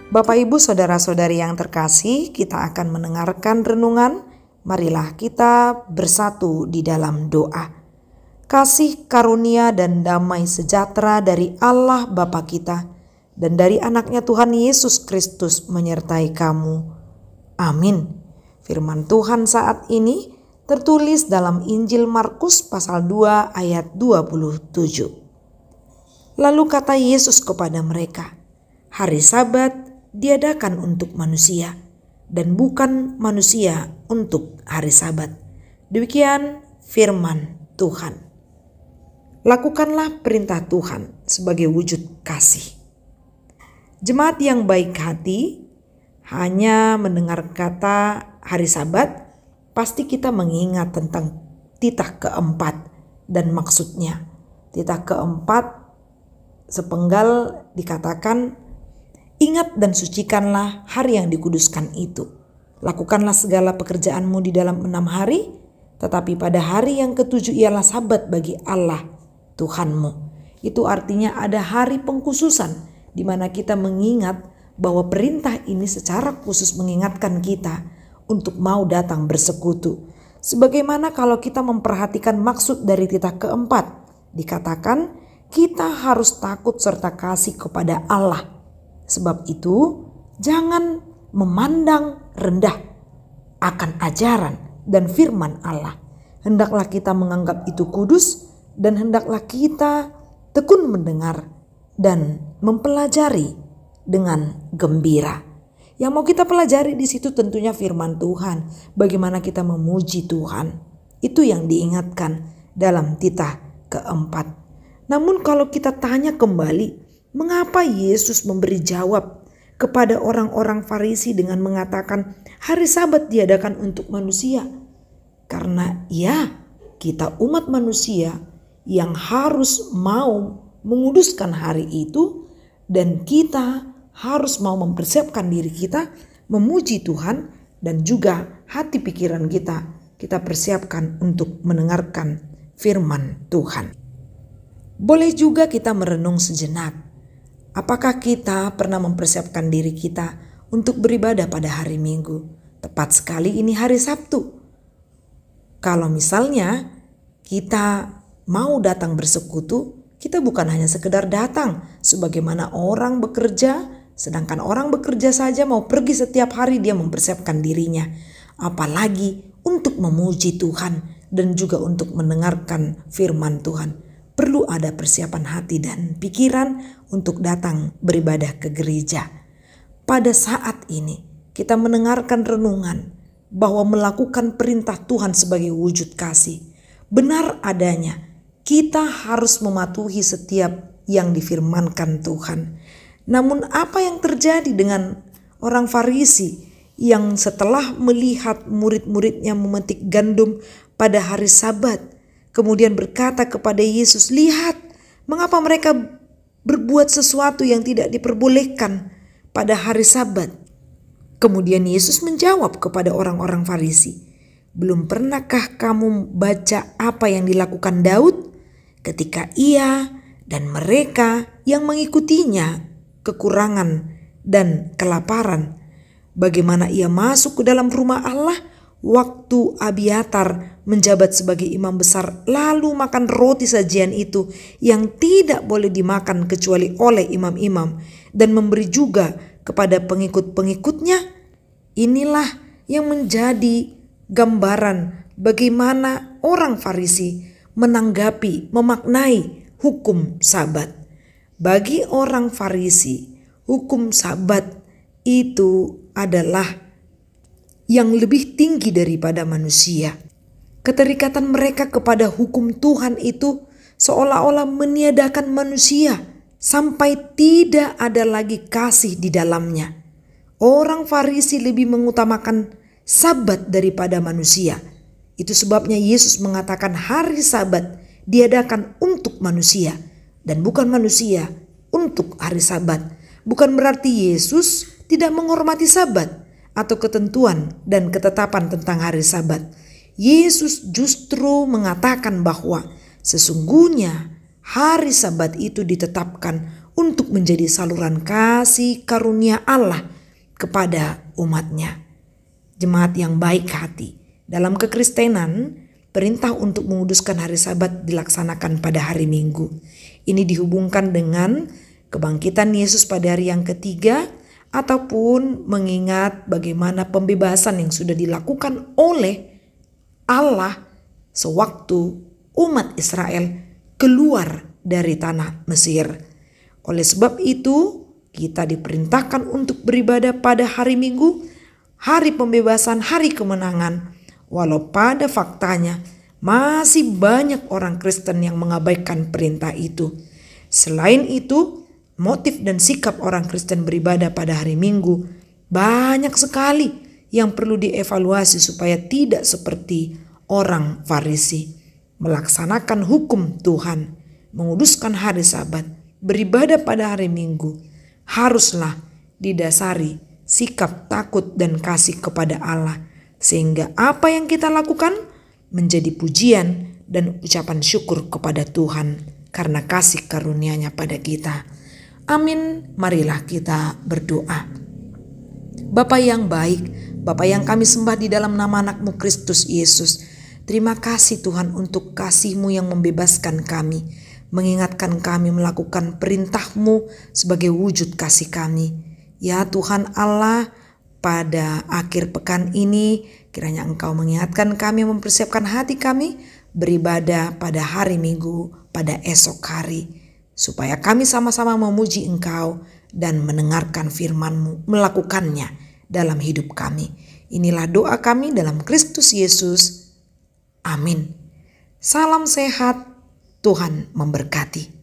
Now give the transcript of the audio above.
Bapak Ibu Saudara-saudari yang terkasih, kita akan mendengarkan renungan. Marilah kita bersatu di dalam doa. Kasih karunia dan damai sejahtera dari Allah Bapa kita dan dari anaknya Tuhan Yesus Kristus menyertai kamu. Amin. Firman Tuhan saat ini tertulis dalam Injil Markus pasal 2 ayat 27. Lalu kata Yesus kepada mereka, hari Sabat diadakan untuk manusia dan bukan manusia untuk hari Sabat. Demikian firman Tuhan. Lakukanlah perintah Tuhan sebagai wujud kasih. Jemaat yang baik hati, hanya mendengar kata hari Sabat, pasti kita mengingat tentang titah keempat dan maksudnya. Titah keempat sepenggal dikatakan, ingat dan sucikanlah hari yang dikuduskan itu. Lakukanlah segala pekerjaanmu di dalam 6 hari, tetapi pada hari yang ke-7 ialah Sabat bagi Allah Tuhanmu. Itu artinya ada hari pengkhususan di mana kita mengingat bahwa perintah ini secara khusus mengingatkan kita untuk mau datang bersekutu. Sebagaimana kalau kita memperhatikan maksud dari titah keempat, dikatakan kita harus takut serta kasih kepada Allah. Sebab itu, jangan memandang rendah akan ajaran dan firman Allah. Hendaklah kita menganggap itu kudus dan hendaklah kita tekun mendengar dan mempelajari dengan gembira. Yang mau kita pelajari di situ tentunya firman Tuhan. Bagaimana kita memuji Tuhan. Itu yang diingatkan dalam titah keempat. Namun kalau kita tanya kembali, mengapa Yesus memberi jawab kepada orang-orang Farisi dengan mengatakan hari Sabat diadakan untuk manusia? Karena ya, kita umat manusia yang harus mau menguduskan hari itu dan kita harus mau mempersiapkan diri kita memuji Tuhan dan juga hati pikiran kita persiapkan untuk mendengarkan firman Tuhan. Boleh juga kita merenung sejenak. Apakah kita pernah mempersiapkan diri kita untuk beribadah pada hari Minggu? Tepat sekali ini hari Sabtu. Kalau misalnya kita mau datang bersekutu, kita bukan hanya sekedar datang sebagaimana orang bekerja, sedangkan orang bekerja saja mau pergi setiap hari dia mempersiapkan dirinya. Apalagi untuk memuji Tuhan dan juga untuk mendengarkan firman Tuhan. Perlu ada persiapan hati dan pikiran untuk datang beribadah ke gereja. Pada saat ini kita mendengarkan renungan bahwa melakukan perintah Tuhan sebagai wujud kasih. Benar adanya kita harus mematuhi setiap yang difirmankan Tuhan. Namun apa yang terjadi dengan orang Farisi yang setelah melihat murid-muridnya memetik gandum pada hari Sabat, kemudian berkata kepada Yesus, lihat mengapa mereka berbuat sesuatu yang tidak diperbolehkan pada hari Sabat. Kemudian Yesus menjawab kepada orang-orang Farisi, belum pernahkah kamu baca apa yang dilakukan Daud ketika ia dan mereka yang mengikutinya kekurangan dan kelaparan? Bagaimana ia masuk ke dalam rumah Allah waktu Abiatar menjabat sebagai imam besar, lalu makan roti sajian itu yang tidak boleh dimakan kecuali oleh imam-imam dan memberi juga kepada pengikut-pengikutnya. Inilah yang menjadi gambaran bagaimana orang Farisi menanggapi, memaknai hukum Sabat. Bagi orang Farisi, hukum Sabat itu adalah yang lebih tinggi daripada manusia. Keterikatan mereka kepada hukum Tuhan itu seolah-olah meniadakan manusia sampai tidak ada lagi kasih di dalamnya. Orang Farisi lebih mengutamakan Sabat daripada manusia. Itu sebabnya Yesus mengatakan hari Sabat diadakan untuk manusia dan bukan manusia untuk hari Sabat. Bukan berarti Yesus tidak menghormati Sabat atau ketentuan dan ketetapan tentang hari Sabat. Yesus justru mengatakan bahwa sesungguhnya hari Sabat itu ditetapkan untuk menjadi saluran kasih karunia Allah kepada umatnya. Jemaat yang baik hati, dalam kekristenan, perintah untuk menguduskan hari Sabat dilaksanakan pada hari Minggu. Ini dihubungkan dengan kebangkitan Yesus pada hari yang ketiga, ataupun mengingat bagaimana pembebasan yang sudah dilakukan oleh Allah sewaktu umat Israel keluar dari tanah Mesir. Oleh sebab itu, kita diperintahkan untuk beribadah pada hari Minggu, hari pembebasan, hari kemenangan. Walau pada faktanya masih banyak orang Kristen yang mengabaikan perintah itu. Selain itu, motif dan sikap orang Kristen beribadah pada hari Minggu banyak sekali yang perlu dievaluasi supaya tidak seperti orang Farisi. Melaksanakan hukum Tuhan, menguduskan hari Sabat, beribadah pada hari Minggu haruslah didasari sikap takut dan kasih kepada Allah, sehingga apa yang kita lakukan menjadi pujian dan ucapan syukur kepada Tuhan karena kasih karunia-Nya pada kita. Amin. Marilah kita berdoa. Bapa yang baik, Bapa yang kami sembah di dalam nama anak-Mu Kristus Yesus, terima kasih Tuhan untuk kasih-Mu yang membebaskan kami, mengingatkan kami melakukan perintah-Mu sebagai wujud kasih kami. Ya Tuhan Allah, pada akhir pekan ini kiranya Engkau mengingatkan kami, mempersiapkan hati kami beribadah pada hari Minggu, pada esok hari, supaya kami sama-sama memuji Engkau dan mendengarkan firman-Mu, melakukannya dalam hidup kami. Inilah doa kami dalam Kristus Yesus. Amin. Salam sehat, Tuhan memberkati.